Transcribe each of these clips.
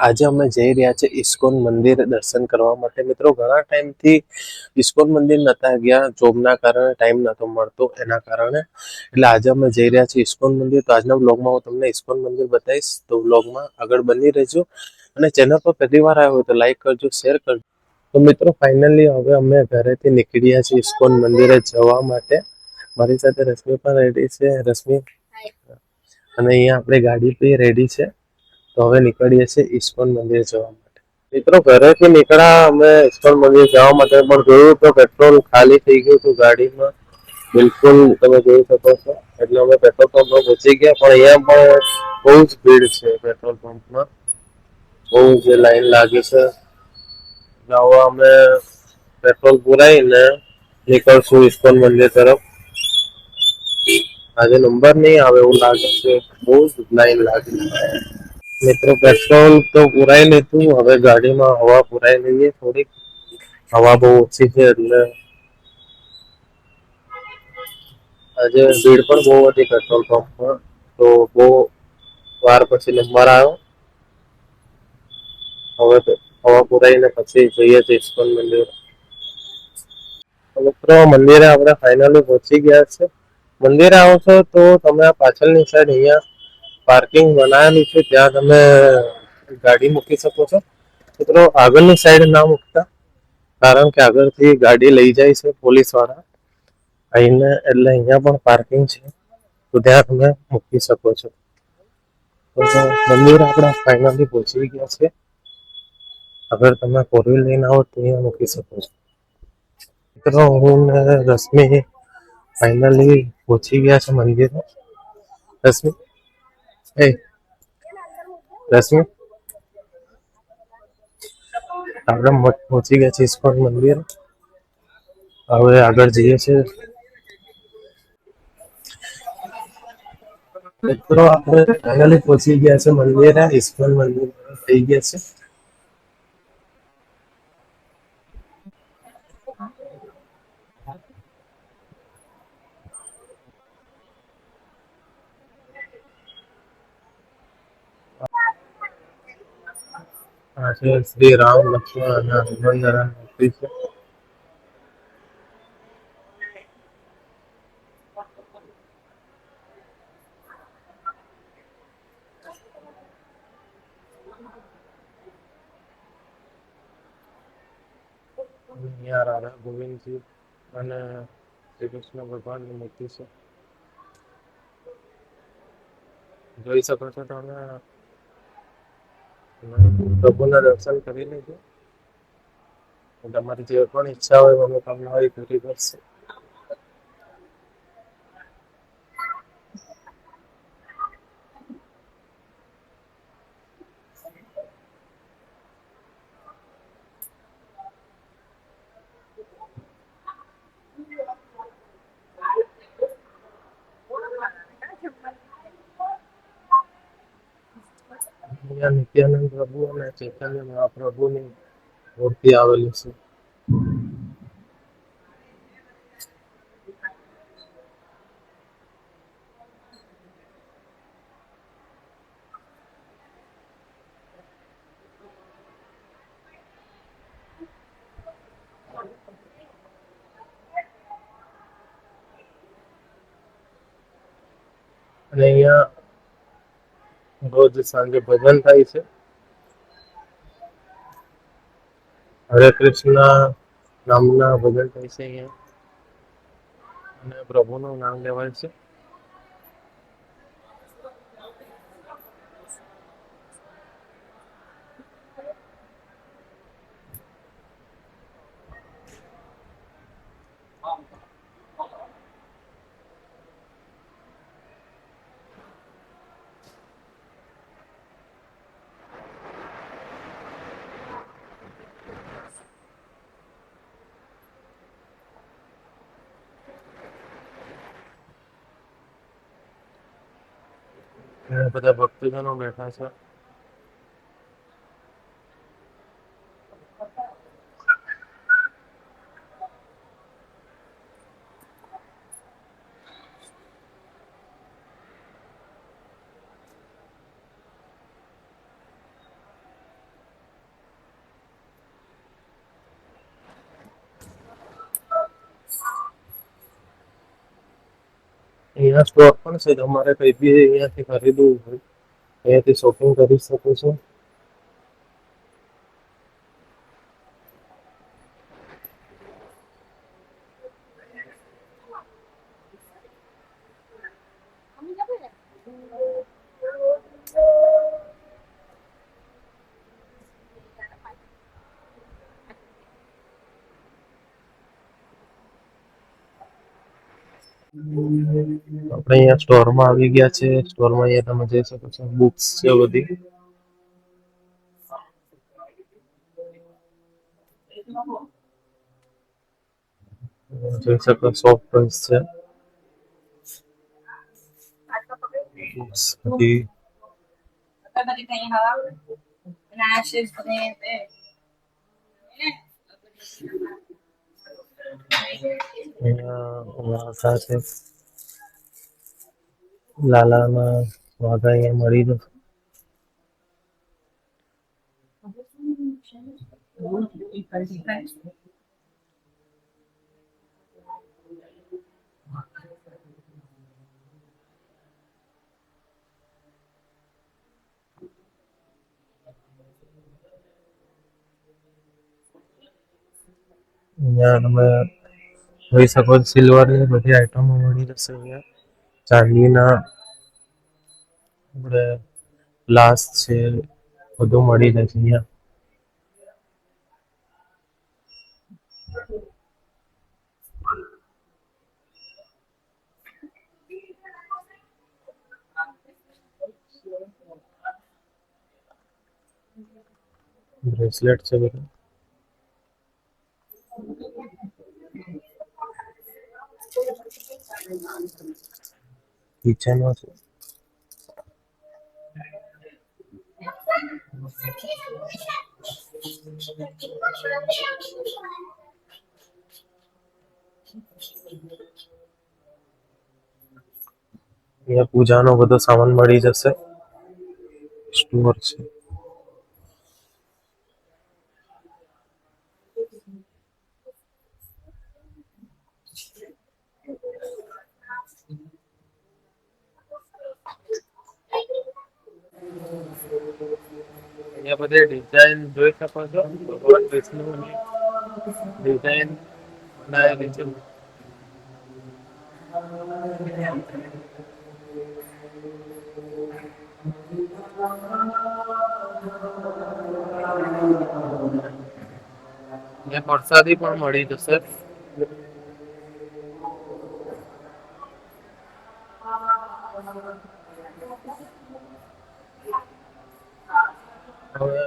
આજે અમે જઈ રહ્યા છે ઇસ્કોન મંદિર દર્શન કરવા માટે. મિત્રો ઘણા ટાઈમથી ઇસ્કોન મંદિર નતા ગયા, જોબના કારણે ટાઈમ નતો મળતો એના કારણે. એટલે આજે અમે જઈ રહ્યા છીએ ઇસ્કોન મંદિર. તો આજના વ્લોગમાં હું તમને ઇસ્કોન મંદિર બતાવીશ, તો વ્લોગમાં આગળ બની રહેજો. અને ચેનલ પર પહેલી વાર આવ્યો હોય તો લાઈક કરજો, શેર કરજો. તો મિત્રો ફાઇનલી હવે અમે ઘરેથી નીકળ્યા છીએ ઇસ્કોન મંદિરે જવા માટે. મારી સાથે રશ્મિ પણ રેડી છે. રશ્મિ અને અહીંયા આપણે ગાડી બી રેડી છે. તો હવે નીકળીએ છીએ ઇસ્કોન મંદિર જવા માટે. મિત્રો ઘરેથી નીકળ્યા અમે ઇસ્કોન મંદિર જવા માટે, પણ જોયું તો પેટ્રોલ ખાલી થઈ ગયું હતું ગાડીમાં. બિલકુલ તમે જોઈ શકો છો. એટલે અમે પેટ્રોલ પંપમાં પહોંચી ગયા, પણ અહીંયા પણ બહુ જ ભીડ છે પેટ્રોલ પંપમાં. બહુ જ લાઈન લાગી છે. હવે અમે પેટ્રોલ પુરાઈને નીકળશું ઇસ્કોન મંદિર તરફ. આજે નંબર નહીં આવે એવું લાગે છે, બહુ જ લાઈન લાગી છે. મિત્રો પેટ્રોલ તો પુરાઈ લીધું, હવે ગાડીમાં હવા પુરાઈ લઈએ થોડીક. હવા બહુ ઓછી છે એટલે આજે ભીડ પણ બહુ હતી પેટ્રોલ પંપમાં. તો બહુ વાર પછી નંબર આવ્યો. હવે તો હવા પુરાઈને પછી જઈએ છીએ ઇસ્કોન મંદિર. મિત્રો મંદિરે આપણે ફાઇનલી પહોંચી ગયા છે. મંદિરે આવશો તો તમે આ પાછળની સાઈડ અહીંયા પાર્કિંગ બનાવેલી છે, ત્યાં તમે ગાડી મૂકી શકો છો. મિત્રો આગળની સાઈડ ના મૂકતા, કારણ કે આગળથી ગાડી લઈ જાય છે પોલીસ વાળા. આઈને એટલે અહીંયા પણ પાર્કિંગ છે, તો ત્યાં તમે મૂકી શકો છો. તો મંદિર આપણે ફાઇનલી પહોંચી ગયા છે. અગર તમે ફોર વ્હીલ લઈને આવો તો અહીંયા મૂકી શકો છો. મિત્રો હું ને રશ્મિ ફાઇનલી પહોંચી ગયા છે મંદિરે. રશ્મિ એ રશ્મિ આપણે પહોંચી ગયા છે ઇસ્કોન મંદિર. હવે આગળ જઈએ છીએ. મિત્રો આપણે ફાઇનલી પહોંચી ગયા છે મંદિરે. ઇસ્કોન મંદિર થઈ ગયા છે. આ છે શ્રી રામ, લક્ષ્મણ અને હનુમાનદાદાની મૂર્તિ છે. અહીંયા રાધા ગોવિંદજી અને શ્રી કૃષ્ણ ભગવાનની મૂર્તિ છે. જોઈ શકો છો તમે. પ્રભુના દર્શન કરી લેજો. તમારી જે પણ ઈચ્છા હોય મનોકામના હોય પૂરી કરશે. અહીંયા નિત્યાનંદ પ્રભુ અને ચૈતન્ય મહાપ્રભુની મૂર્તિ આવેલી છે. અને અહીંયા રોજ સાંજે ભજન થાય છે. હરે કૃષ્ણ નામના ભજન થાય છે અહીંયા, અને પ્રભુનું નામ લેવાય છે. બધા ભક્તજનો બેઠા છે. અહીંયા સ્ટોર પણ છે, તમારે કઈ બી અહીંયાથી ખરીદવું હોય અહીંયાથી શોપિંગ કરી શકો છો. આપણે અહીંયા સ્ટોરમાં આવી ગયા છે. સ્ટોરમાં અહીંયા તમે જોઈ શકો છો બુક્સ છે બધી. જોઈ શકો સોફ્ટ ટોયસ છે, બુક્સ બધી. અહીંયા સાથે લાલાના વાઘા અહીંયા મળી જશે. અહીંયા તમે જોઈ શકો છો સિલ્વરની બધી આઈટમો મળી જશે. અહીંયા ચાંદીના આપણે ગ્લાસ છે, બધું મળી જશે અહીંયા. બ્રેસલેટ છે બધા. કિચનો છે. અહીંયા પૂજાનો બધો સામાન મળી જશે. સ્ટોર છે. અહીંયા બધી ડિઝાઇન જોઈ શકો છો. ભગવાન વિષ્ણુની ડિઝાઇન બનાવેલી છે. અહીંયા પ્રસાદી પણ મળી જશે. હવે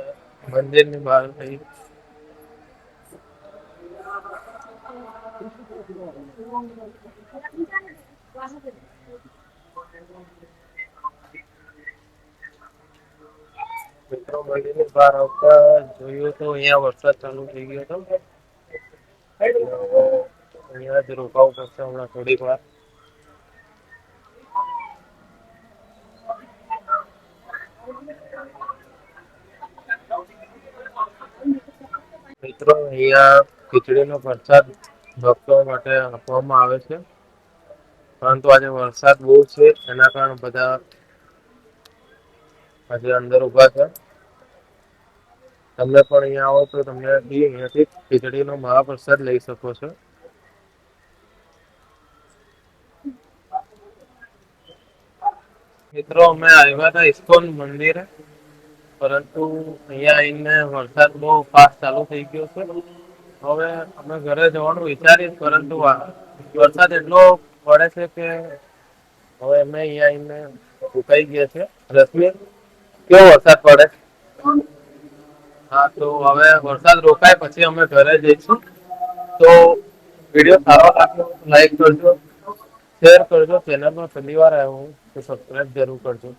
મંદિરની બહાર થઈ મિત્રો, મંદિરની બહાર આવતા જોયું તો અહીંયા વરસાદ ચાલુ થઈ ગયો હતો. અહીંયા જ રોકાવું પડશે હમણાં થોડીક વાર. મિત્રો, અહીંયા ખીચડીનો પ્રસાદ ભક્તો માટે આપવામાં આવે છે, પરંતુ આજે વરસાદ બહુ છે એના કારણે બધા આજે અંદર ઉભા છે. તમે પણ અહીંયા આવો તો તમને અહીંયાથી ખીચડીનો મહાપ્રસાદ લઈ શકો છો. મિત્રો, અમે આવ્યા હતા ઇસ્કોન મંદિરે, પરંતુ અહીંયા આવીને વરસાદ બહુ ફાસ્ટ ચાલુ થઈ ગયો છે. હવે અમે ઘરે જવાનું વિચારીએ, પરંતુ વરસાદ એટલો પડે છે કે હવે અમે અહીંયા આવીને સુકાઈ ગયા છે. રશ્મિ, કેવો વરસાદ પડે? હા, તો હવે વરસાદ રોકાય પછી અમે ઘરે જઈશું. તો વિડીયો સારો લાગ્યો લાઈક કરજો, શેર કરજો. ચેનલમાં પહેલી વાર આવ્યો હું તો સબસ્ક્રાઇબ જરૂર કરજો.